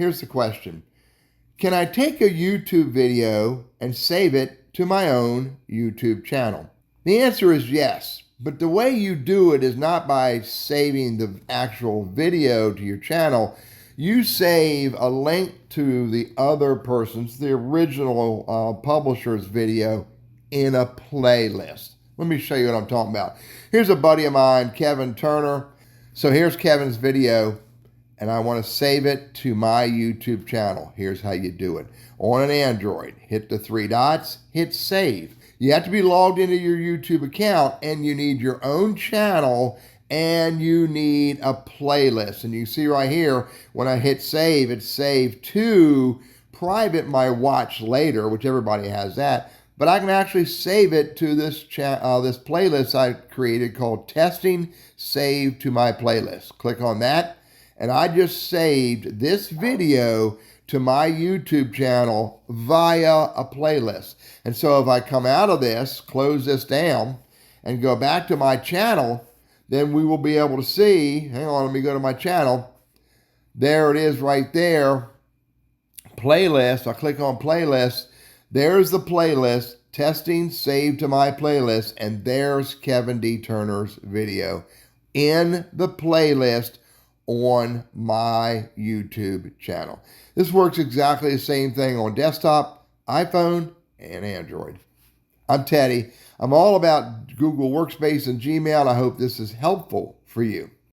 here's the question. Can I take a YouTube video and save it to my own YouTube channel? The answer is yes, but the way you do it is not by saving the actual video to your channel. You save a link to the other person's, the original publisher's video in a playlist. Let me show you what I'm talking about. Here's a buddy of mine, Kevin Turner. So here's Kevin's video, and I want to save it to my YouTube channel. Here's how you do it. On an Android, hit the three dots, hit save. You have to be logged into your YouTube account, and you need your own channel, and you need a playlist. And you see right here, when I hit save, it's saved to private my watch later, which everybody has that. But I can actually save it to this playlist I created called Testing Save to My Playlist. Click on that, and I just saved this video to my YouTube channel via a playlist. And so if I come out of this, close this down, and go back to my channel, then we will be able to see, hang on, let me go to my channel. There it is right there, playlist. I'll click on playlist. There's the playlist, Testing Save to My Playlist, and there's Kevin D. Turner's video in the playlist on my YouTube channel. This works exactly the same thing on desktop, iPhone, and Android. I'm Teddy. I'm all about Google Workspace and Gmail. I hope this is helpful for you.